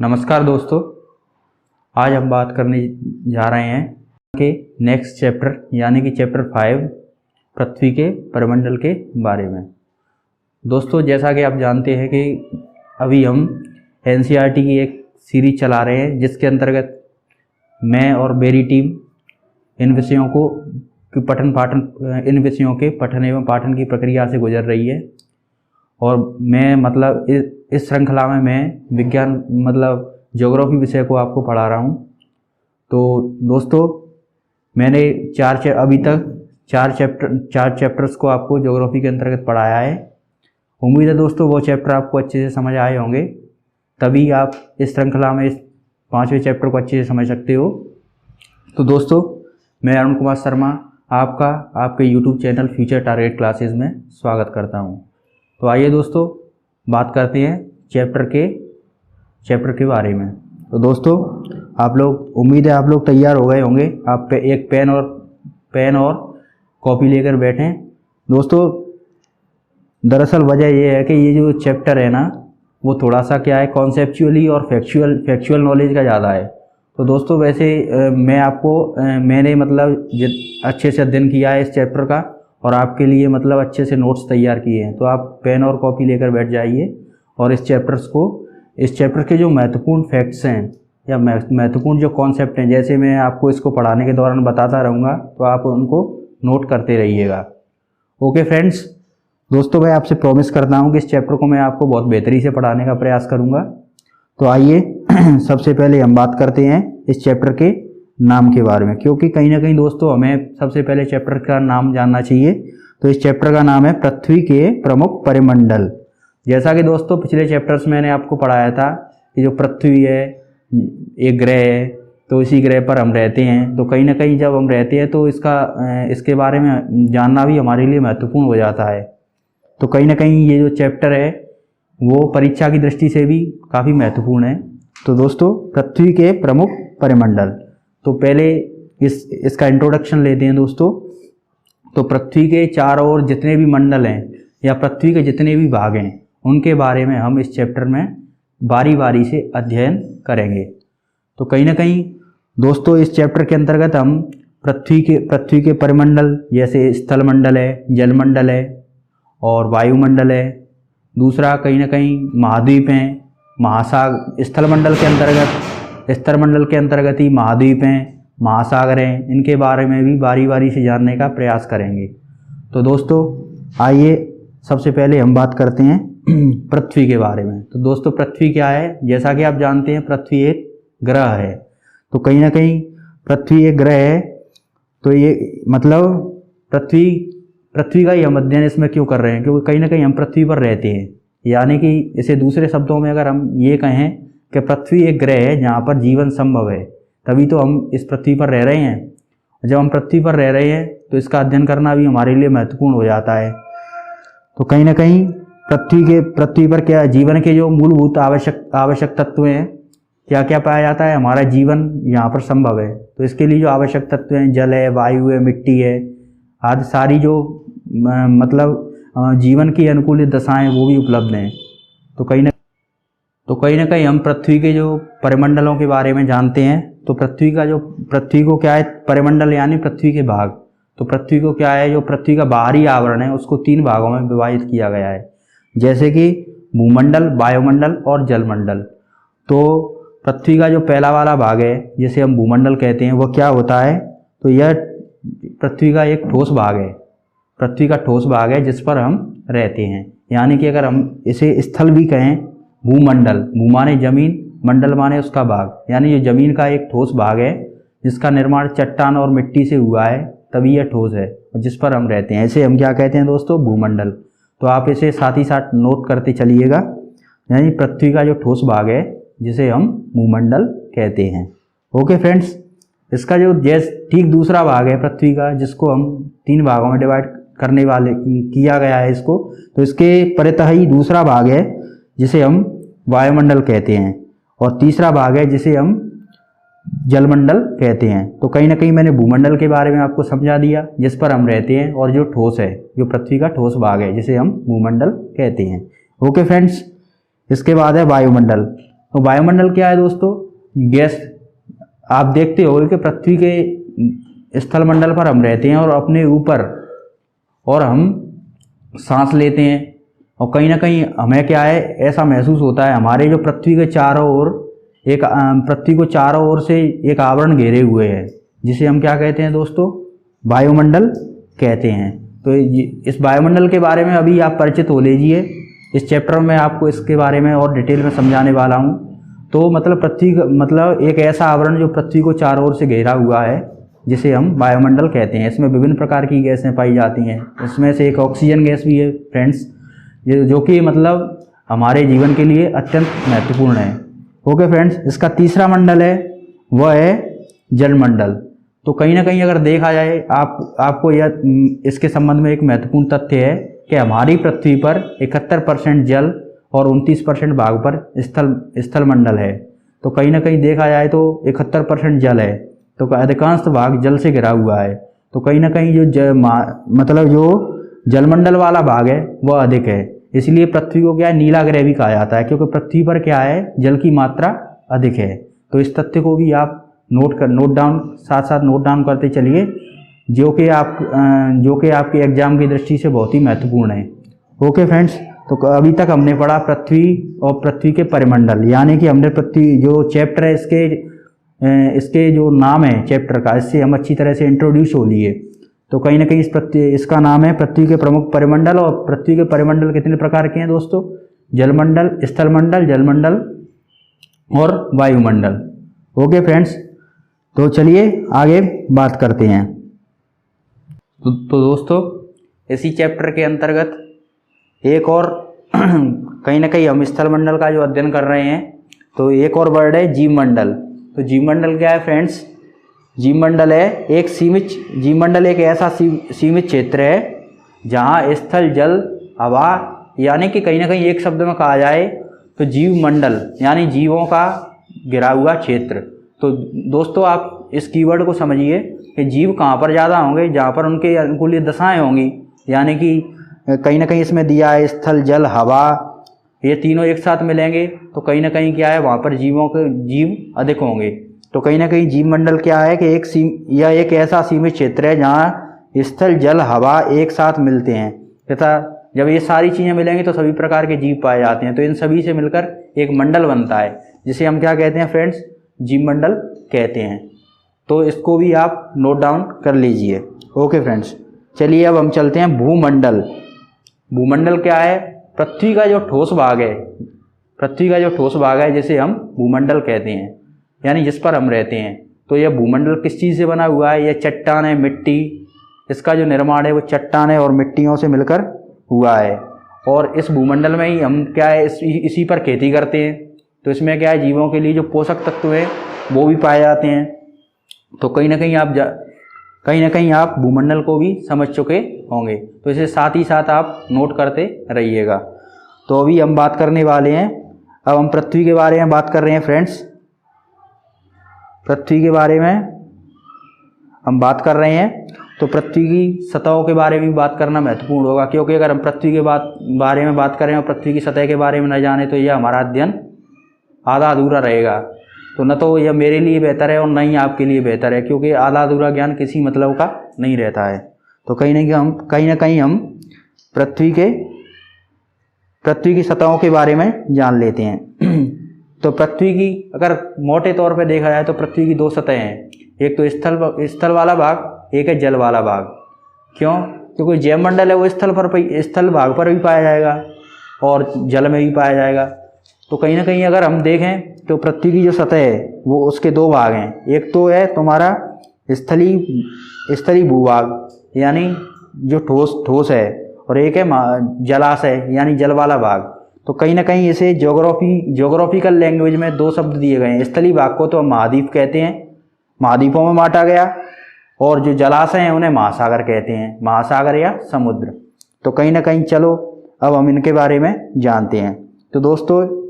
नमस्कार दोस्तों, आज हम बात करने जा रहे हैं कि नेक्स्ट चैप्टर यानी कि चैप्टर 5 पृथ्वी के परिमंडल के बारे में। दोस्तों, जैसा कि आप जानते हैं कि अभी हम एनसीईआरटी की एक सीरीज चला रहे हैं जिसके अंतर्गत मैं और मेरी टीम इन विषयों के पठन एवं पाठन की प्रक्रिया से गुजर रही है। और मैं इस श्रृंखला में मैं विज्ञान ज्योग्राफी विषय को आपको पढ़ा रहा हूँ। तो दोस्तों, मैंने अभी तक चार चैप्टर्स को आपको ज्योग्राफी के अंतर्गत पढ़ाया है। उम्मीद है दोस्तों वो चैप्टर आपको अच्छे से समझ आए होंगे, तभी आप इस श्रृंखला में इस 5वें चैप्टर को अच्छे से समझ सकते हो। तो दोस्तों, मैं अरुण कुमार शर्मा आपके YouTube channel future target classes में स्वागत करता हूँ। तो आइए दोस्तों, बात करते हैं चैप्टर के बारे में। तो दोस्तों, उम्मीद है आप लोग तैयार हो गए होंगे। आप एक पेन और कॉपी लेकर बैठें। दोस्तों, दरअसल वजह ये है कि ये जो चैप्टर है ना, वो थोड़ा सा क्या है, कॉन्सेप्चुअली और फैक्चुअल नॉलेज का ज़्यादा है। तो दोस्तों, वैसे मैंने अच्छे से अध्ययन किया है इस चैप्टर का और आपके लिए अच्छे से नोट्स तैयार किए हैं। तो आप पेन और कॉपी लेकर बैठ जाइए और इस चैप्टर के जो महत्वपूर्ण फैक्ट्स हैं या महत्वपूर्ण जो कॉन्सेप्ट हैं, जैसे मैं आपको इसको पढ़ाने के दौरान बताता रहूँगा, तो आप उनको नोट करते रहिएगा। ओके फ्रेंड्स, दोस्तों मैं आपसे प्रॉमिस करता हूँ कि इस चैप्टर को मैं आपको बहुत बेहतरी से पढ़ाने का प्रयास करूँगा। तो आइए सबसे पहले हम बात करते हैं इस चैप्टर के नाम के बारे में, क्योंकि कहीं ना कहीं दोस्तों हमें सबसे पहले चैप्टर का नाम जानना चाहिए। तो इस चैप्टर का नाम है पृथ्वी के प्रमुख परिमंडल। जैसा कि दोस्तों पिछले चैप्टर्स मैंने आपको पढ़ाया था कि जो पृथ्वी है एक ग्रह है, तो इसी ग्रह पर हम रहते हैं। तो कहीं ना कहीं जब हम रहते हैं तो इसके बारे में जानना भी हमारे लिए महत्वपूर्ण हो जाता है। तो कहीं ना कहीं ये जो चैप्टर है वो परीक्षा की दृष्टि से भी काफ़ी महत्वपूर्ण है। तो दोस्तों, पृथ्वी के प्रमुख परिमंडल, तो पहले इसका इंट्रोडक्शन लेते हैं दोस्तों। तो पृथ्वी के चारों ओर जितने भी मंडल हैं या पृथ्वी के जितने भी भाग हैं, उनके बारे में हम इस चैप्टर में बारी बारी से अध्ययन करेंगे। तो कहीं ना कहीं दोस्तों, इस चैप्टर के अंतर्गत हम पृथ्वी के परिमंडल जैसे स्थल मंडल है, जल मंडल है और वायुमंडल है। दूसरा कहीं ना कहीं महाद्वीप हैं, महासागर। स्थल मंडल के अंतर्गत ही महाद्वीप हैं, महासागर हैं। इनके बारे में भी बारी बारी से जानने का प्रयास करेंगे। तो दोस्तों आइए सबसे पहले हम बात करते हैं पृथ्वी के बारे में। तो दोस्तों, पृथ्वी क्या है? जैसा कि आप जानते हैं पृथ्वी एक ग्रह है। तो कहीं ना कहीं पृथ्वी एक ग्रह है, तो ये पृथ्वी का ही हम अध्ययन इसमें क्यों कर रहे हैं? क्योंकि कहीं ना कहीं हम पृथ्वी पर रहते हैं। यानी कि इसे दूसरे शब्दों में अगर हम ये कहें कि पृथ्वी एक ग्रह है जहाँ पर जीवन संभव है, तभी तो हम इस पृथ्वी पर रह रहे हैं। जब हम पृथ्वी पर रह रहे हैं तो इसका अध्ययन करना भी हमारे लिए महत्वपूर्ण हो जाता है। तो कहीं ना कहीं पृथ्वी पर क्या जीवन के जो मूलभूत आवश्यक तत्व हैं, क्या क्या पाया जाता है? हमारा जीवन यहाँ पर संभव है। तो इसके लिए जो आवश्यक तत्व हैं, जल है, वायु है, मिट्टी है, आदि सारी जो जीवन की अनुकूलित दशाएं वो भी उपलब्ध हैं। तो कहीं ना कहीं हम पृथ्वी के जो परिमंडलों के बारे में जानते हैं। तो पृथ्वी को क्या है? परिमंडल यानी पृथ्वी के भाग। तो पृथ्वी को क्या है? जो पृथ्वी का बाहरी आवरण है उसको 3 भागों में विभाजित किया गया है, जैसे कि भूमंडल, वायुमंडल और जलमंडल। तो पृथ्वी का जो पहला वाला भाग है जिसे हम भूमंडल कहते हैं, वह क्या होता है? तो यह पृथ्वी का एक ठोस भाग है। पृथ्वी का ठोस भाग है जिस पर हम रहते हैं। यानी कि अगर हम इसे स्थल भी कहें, भूमंडल, भू माने जमीन, मंडल माने उसका भाग, यानी ये जमीन का एक ठोस भाग है जिसका निर्माण चट्टान और मिट्टी से हुआ है, तभी यह ठोस है जिस पर हम रहते हैं। ऐसे हम क्या कहते हैं दोस्तों? भूमंडल। तो आप इसे साथ ही साथ नोट करते चलिएगा। यानी पृथ्वी का जो ठोस भाग है जिसे हम भूमंडल कहते हैं। ओके फ्रेंड्स, इसका जो ठीक दूसरा भाग है पृथ्वी का, जिसको हम 3 भागों में डिवाइड करने वाले किया गया है इसको, तो इसके परितः ही दूसरा भाग है जिसे हम वायुमंडल कहते हैं और तीसरा भाग है जिसे हम जलमंडल कहते हैं। तो कहीं ना कहीं मैंने भूमंडल के बारे में आपको समझा दिया, जिस पर हम रहते हैं, और जो ठोस है, जो पृथ्वी का ठोस भाग है जिसे हम भूमंडल कहते हैं। ओके फ्रेंड्स, इसके बाद है वायुमंडल। तो वायुमंडल क्या है दोस्तों? गैस। आप देखते हो कि पृथ्वी के स्थल मंडल पर हम रहते हैं और अपने ऊपर और हम सांस लेते हैं, और कहीं ना कहीं हमें क्या है, ऐसा महसूस होता है हमारे जो पृथ्वी के चारों ओर एक पृथ्वी को चारों ओर से एक आवरण घेरे हुए है, जिसे हम क्या कहते हैं दोस्तों? वायुमंडल कहते हैं। तो इस वायुमंडल के बारे में अभी आप परिचित हो लीजिए। इस चैप्टर में आपको इसके बारे में और डिटेल में समझाने वाला हूँ। तो मतलब पृथ्वी मतलब एक ऐसा आवरण जो पृथ्वी को चारों ओर से घेरा हुआ है, जिसे हम वायुमंडल कहते हैं। इसमें विभिन्न प्रकार की गैसें पाई जाती हैं। इसमें से एक ऑक्सीजन गैस भी है फ्रेंड्स, जो कि मतलब हमारे जीवन के लिए अत्यंत महत्वपूर्ण है। ओके फ्रेंड्स, इसका तीसरा मंडल है वह है जलमंडल। तो कहीं ना कहीं अगर देखा जाए, आपको यह इसके संबंध में एक महत्वपूर्ण तथ्य है कि हमारी पृथ्वी पर 71% जल और 29% भाग पर स्थल मंडल है। तो कहीं ना कहीं देखा जाए तो 71% जल है, तो अधिकांश भाग जल से घिरा हुआ है। तो कहीं ना कहीं मतलब जो जलमंडल वाला भाग है वह अधिक है। इसलिए पृथ्वी को क्या है, नीला ग्रह भी कहा जाता है, क्योंकि पृथ्वी पर क्या है, जल की मात्रा अधिक है। तो इस तथ्य को भी आप साथ साथ नोट डाउन करते चलिए, जो कि आपके एग्जाम की दृष्टि से बहुत ही महत्वपूर्ण है। ओके फ्रेंड्स, तो अभी तक हमने पढ़ा पृथ्वी और पृथ्वी के परिमंडल, यानी कि हमने पृथ्वी जो चैप्टर है इसके जो नाम है चैप्टर का, इससे हम अच्छी तरह से इंट्रोड्यूस हो लिए। तो कहीं ना कहीं इसका नाम है पृथ्वी के प्रमुख परिमंडल। और पृथ्वी के परिमंडल कितने प्रकार के हैं दोस्तों? जलमंडल, स्थलमंडल, जलमंडल और वायुमंडल। ओके फ्रेंड्स, तो चलिए आगे बात करते हैं। तो दोस्तों, इसी चैप्टर के अंतर्गत एक और कहीं ना कहीं हम स्थलमंडल का जो अध्ययन कर रहे हैं, तो एक और वर्ड है जीवमंडल। तो जीवमंडल क्या है फ्रेंड्स? जीवमंडल एक ऐसा सीमित क्षेत्र है जहाँ स्थल, जल, हवा, यानी कि कहीं ना कहीं एक शब्द में कहा जाए तो जीवमंडल यानी जीवों का घिरा हुआ क्षेत्र। तो दोस्तों, आप इस कीवर्ड को समझिए कि जीव कहाँ पर ज़्यादा होंगे, जहाँ पर उनके अनुकूल दशाएँ होंगी, यानी कि कहीं ना कहीं इसमें दिया है स्थल, जल, हवा, ये तीनों एक साथ मिलेंगे तो कहीं ना कहीं क्या है, वहाँ पर जीव अधिक होंगे। तो कहीं ना कहीं जीवमंडल क्या है कि एक ऐसा सीमित क्षेत्र है जहाँ स्थल, जल, हवा एक साथ मिलते हैं तथा जब ये सारी चीज़ें मिलेंगी तो सभी प्रकार के जीव पाए जाते हैं। तो इन सभी से मिलकर एक मंडल बनता है, जिसे हम क्या कहते हैं फ्रेंड्स? जीवमंडल कहते हैं। तो इसको भी आप नोट डाउन कर लीजिए। ओके फ्रेंड्स, चलिए अब हम चलते हैं भूमंडल। भूमंडल क्या है? पृथ्वी का जो ठोस भाग है जिसे हम भूमंडल कहते हैं, यानी जिस पर हम रहते हैं। तो यह भूमंडल किस चीज़ से बना हुआ है? यह चट्टान है, मिट्टी, इसका जो निर्माण है वो चट्टान है और मिट्टियों से मिलकर हुआ है। और इस भूमंडल में ही हम क्या है, इसी पर खेती करते हैं। तो इसमें क्या है, जीवों के लिए जो पोषक तत्व है वो भी पाए जाते हैं। तो कहीं ना कहीं आप भूमंडल को भी समझ चुके होंगे, तो इसे साथ ही साथ आप नोट करते रहिएगा। तो अभी हम बात करने वाले हैं, अब हम पृथ्वी के बारे में बात कर रहे हैं फ्रेंड्स। पृथ्वी के बारे में हम बात कर रहे हैं, तो पृथ्वी की सतहों के बारे में भी बात करना महत्वपूर्ण होगा, क्योंकि अगर हम पृथ्वी के बारे में बात करें और पृथ्वी की सतह के बारे में न जाने तो यह हमारा अध्ययन आधा अधूरा रहेगा। तो न तो यह मेरे लिए बेहतर है और न ही आपके लिए बेहतर है, क्योंकि आधा अधूरा ज्ञान किसी मतलब का नहीं रहता है। तो कहीं ना कहीं हम पृथ्वी की सतहों के बारे में जान लेते हैं। तो पृथ्वी की अगर मोटे तौर पे देखा जाए तो पृथ्वी की दो सतहें हैं, एक तो स्थल वाला भाग, एक है जल वाला भाग। क्यों? क्योंकि जैवमंडल है वो स्थल भाग पर भी पाया जाएगा और जल में भी पाया जाएगा। तो कहीं ना कहीं अगर हम देखें तो पृथ्वी की जो सतह है वो उसके दो भाग हैं, एक तो है तुम्हारा स्थली भूभाग यानी जो ठोस है, और एक है जलाशय यानी जल वाला भाग। तो कहीं ना कहीं इसे ज्योग्राफिकल लैंग्वेज में दो शब्द दिए गए हैं। स्थली भाग को तो हम महाद्वीप कहते हैं, महाद्वीपों में बांटा गया, और जो जलाशय हैं उन्हें महासागर कहते हैं, महासागर या समुद्र। तो कहीं ना कहीं चलो अब हम इनके बारे में जानते हैं। तो दोस्तों,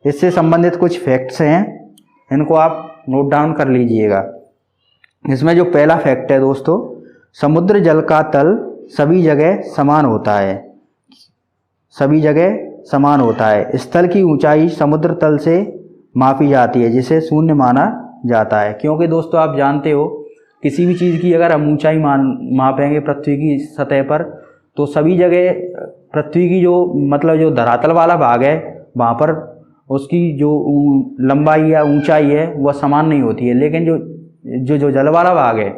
इससे संबंधित कुछ फैक्ट्स हैं, इनको आप नोट डाउन कर लीजिएगा। इसमें जो पहला फैक्ट है दोस्तों, समुद्र जल का तल सभी जगह समान होता है। सभी जगह समान होता है। स्थल की ऊंचाई समुद्र तल से मापी जाती है, जिसे शून्य माना जाता है। क्योंकि दोस्तों आप जानते हो किसी भी चीज़ की अगर हम ऊंचाई मापेंगे पृथ्वी की सतह पर, तो सभी जगह पृथ्वी की जो मतलब जो धरातल वाला भाग है वहाँ पर उसकी जो लंबाई या ऊंचाई है वह समान नहीं होती है, लेकिन जो जल वाला भाग है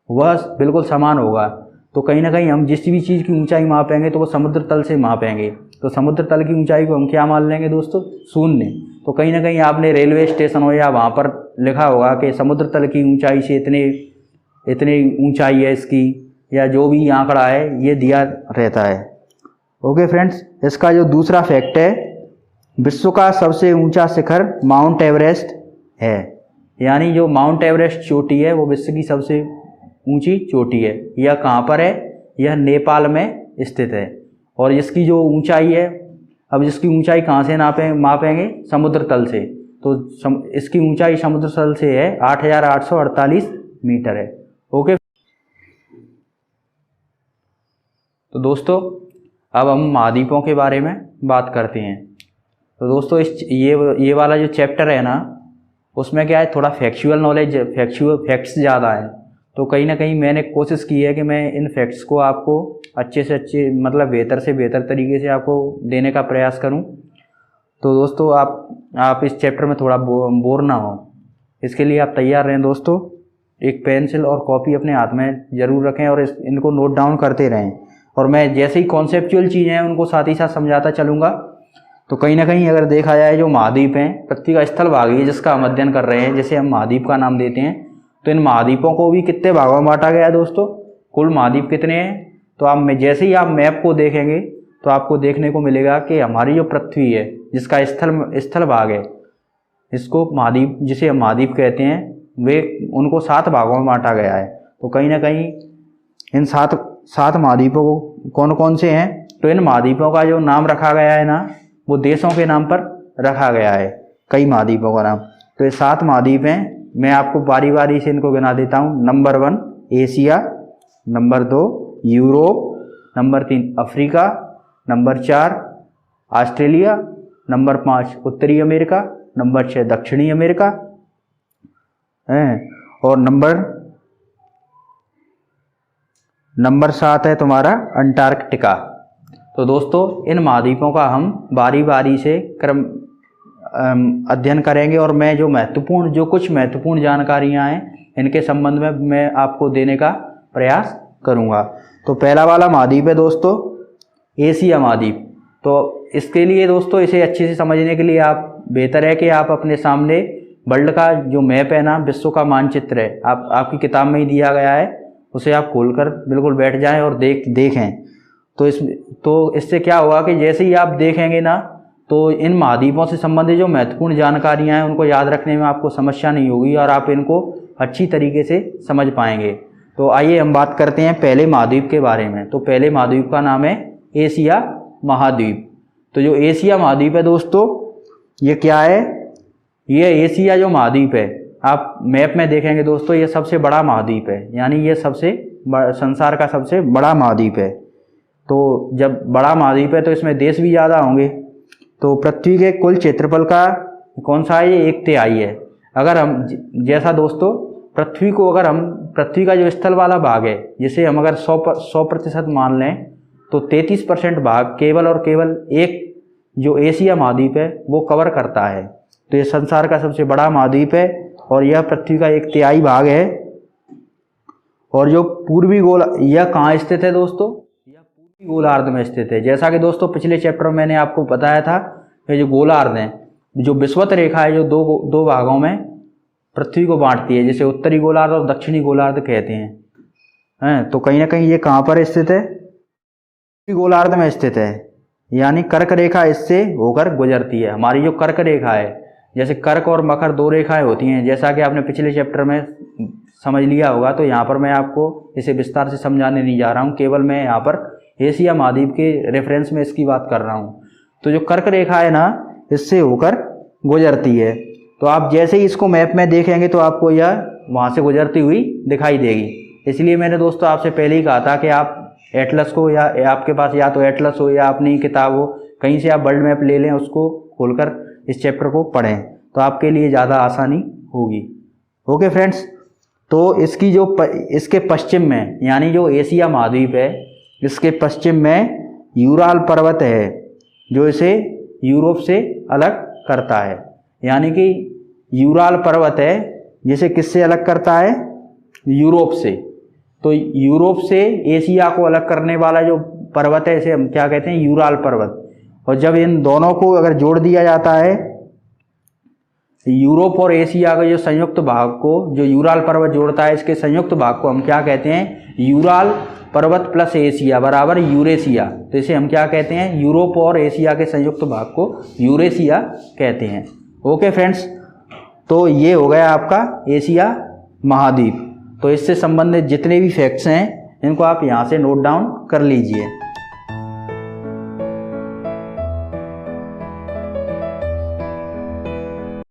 वह बिल्कुल समान होगा। तो कहीं ना कहीं हम जिस भी चीज़ की ऊंचाई मापेंगे तो वो समुद्र तल से मापेंगे, तो समुद्र तल की ऊंचाई को हम क्या मान लेंगे दोस्तों? शून्य। तो कहीं ना कहीं आपने रेलवे स्टेशन हो या वहाँ पर लिखा होगा कि समुद्र तल की ऊंचाई से इतनी ऊंचाई है इसकी, या जो भी आंकड़ा है ये दिया रहता है। ओके फ्रेंड्स, इसका जो दूसरा फैक्ट है, विश्व का सबसे ऊंचा शिखर माउंट एवरेस्ट है। यानी जो माउंट एवरेस्ट चोटी है वो विश्व की सबसे ऊंची चोटी है। यह कहाँ पर है? यह नेपाल में स्थित है। और इसकी जो ऊंचाई है, अब इसकी ऊंचाई कहाँ से मापेंगे? समुद्र तल से। तो इसकी ऊंचाई समुद्र तल से है 8,848 मीटर है। ओके, तो दोस्तों अब हम महाद्वीपों के बारे में बात करते हैं। तो दोस्तों ये वाला जो चैप्टर है ना, उसमें क्या है, थोड़ा फैक्चुअल नॉलेज, फैक्ट्स ज़्यादा है। तो कहीं ना कहीं मैंने कोशिश की है कि मैं इन फैक्ट्स को आपको अच्छे से अच्छे मतलब बेहतर से बेहतर तरीके से आपको देने का प्रयास करूं। तो दोस्तों आप इस चैप्टर में थोड़ा बोर ना हो, इसके लिए आप तैयार रहें दोस्तों। एक पेंसिल और कॉपी अपने हाथ में ज़रूर रखें और इनको नोट डाउन करते रहें। और मैं जैसे ही कॉन्सेप्चुअल चीज़ें हैं उनको साथ ही साथ समझाता चलूँगा। तो कहीं ना कहीं अगर देखा जाए, जो महाद्वीप हैं, पृथ्वी का स्थल भाग है जिसका हम अध्ययन कर रहे हैं, जैसे हम महाद्वीप का नाम देते हैं, तो इन महाद्वीपों को भी कितने भागों में बांटा गया है दोस्तों? कुल महाद्वीप कितने हैं? तो आप जैसे ही आप मैप को देखेंगे तो आपको देखने को मिलेगा कि हमारी जो पृथ्वी है जिसका स्थल भाग है, इसको महाद्वीप, जिसे हम महाद्वीप कहते हैं, वे उनको 7 भागों में बांटा गया है। तो कहीं ना कहीं इन सात महाद्वीपों को कौन कौन से हैं? तो इन महाद्वीपों का जो नाम रखा गया है ना, वो देशों के नाम पर रखा गया है, कई महाद्वीपों का नाम। तो ये 7 महाद्वीप हैं। मैं आपको बारी बारी से इनको गिना देता हूँ। Number 1 Asia, number 2 Europe, number 3 Africa, number 4 Australia, number 5 उत्तरी अमेरिका, नंबर 6 दक्षिणी अमेरिका और नंबर 7 है तुम्हारा अंटार्कटिका। तो दोस्तों इन महाद्वीपों का हम बारी बारी से अध्ययन करेंगे और मैं जो कुछ महत्वपूर्ण जानकारियां हैं इनके संबंध में मैं आपको देने का प्रयास करूंगा। तो पहला वाला महाद्वीप है दोस्तों एशिया महाद्वीप। तो इसके लिए दोस्तों, इसे अच्छे से समझने के लिए बेहतर है कि आप अपने सामने वर्ल्ड का जो मैप है ना, विश्व का मानचित्र है, आपकी किताब में ही दिया गया है, उसे आप खोलकर बिल्कुल बैठ जाएं और देखें। तो इससे क्या होगा कि जैसे ही आप देखेंगे ना, तो इन महाद्वीपों से संबंधित जो महत्वपूर्ण जानकारियां हैं उनको याद रखने में आपको समस्या नहीं होगी और आप इनको अच्छी तरीके से समझ पाएंगे। तो आइए हम बात करते हैं पहले महाद्वीप के बारे में। तो पहले महाद्वीप का नाम है एशिया महाद्वीप। तो जो एशिया महाद्वीप है दोस्तों, ये क्या है? ये एशिया जो महाद्वीप है, आप मैप में देखेंगे दोस्तों, ये सबसे बड़ा महाद्वीप है। यानी ये संसार का सबसे बड़ा महाद्वीप है। तो जब बड़ा महाद्वीप है तो इसमें देश भी ज़्यादा होंगे। तो पृथ्वी के कुल क्षेत्रफल का कौन सा है? ये 1/3 है। अगर हम जैसा दोस्तों पृथ्वी का जो स्थल वाला भाग है, जिसे हम अगर 100% मान लें, तो 33% भाग केवल और केवल एक जो एशिया महाद्वीप है वो कवर करता है। तो ये संसार का सबसे बड़ा महाद्वीप है और यह पृथ्वी का 1/3 भाग है। और जो पूर्वी यह कहाँ स्थित है दोस्तों? यह पूर्वी गोलार्ध में स्थित है। जैसा कि दोस्तों पिछले चैप्टर में मैंने आपको बताया था, ये जो गोलार्ध है, जो विषुवत रेखा है, जो दो भागों में पृथ्वी को बांटती है, जिसे उत्तरी गोलार्ध और दक्षिणी गोलार्ध कहते हैं। तो कहीं ना कहीं ये कहाँ पर स्थित है? उत्तरी गोलार्ध में स्थित है। यानी कर्क रेखा इससे होकर गुजरती है। हमारी जो कर्क रेखा है, जैसे कर्क और मकर 2 रेखाएं होती हैं, जैसा कि आपने पिछले चैप्टर में समझ लिया होगा, तो यहाँ पर मैं आपको इसे विस्तार से समझाने नहीं जा रहा हूँ। केवल मैं यहाँ पर एशिया महाद्वीप के रेफरेंस में इसकी बात कर रहा हूँ। तो जो कर्क रेखा है ना, इससे होकर गुजरती है। तो आप जैसे ही इसको मैप में देखेंगे तो आपको यह वहाँ से गुजरती हुई दिखाई देगी। इसलिए मैंने दोस्तों आपसे पहले ही कहा था कि आप एटलस को, या आपके पास या तो एटलस हो या अपनी किताब हो, कहीं से आप वर्ल्ड मैप ले लें, उसको खोलकर इस चैप्टर को पढ़ें। तो आपके लिए ज़्यादा आसानी होगी। ओके फ्रेंड्स, तो इसकी जो इसके पश्चिम में यानी जो एशिया महाद्वीप है, इसके पश्चिम में यूराल पर्वत है जो इसे यूरोप से अलग करता है। यानी कि यूराल पर्वत है जिसे किससे अलग करता है? यूरोप से। तो यूरोप से एशिया को अलग करने वाला जो पर्वत है इसे हम क्या कहते हैं? यूराल पर्वत। और जब इन दोनों को अगर जोड़ दिया जाता है, यूरोप और एशिया के जो संयुक्त भाग को, जो यूराल पर्वत जोड़ता है, इसके संयुक्त भाग को हम क्या कहते हैं? यूराल पर्वत प्लस एशिया बराबर यूरेशिया। तो इसे हम क्या कहते हैं? यूरोप और एशिया के संयुक्त भाग को यूरेशिया कहते हैं। ओके फ्रेंड्स, तो ये हो गया आपका एशिया महाद्वीप। तो इससे संबंधित जितने भी फैक्ट्स हैं इनको आप यहाँ से नोट डाउन कर लीजिए।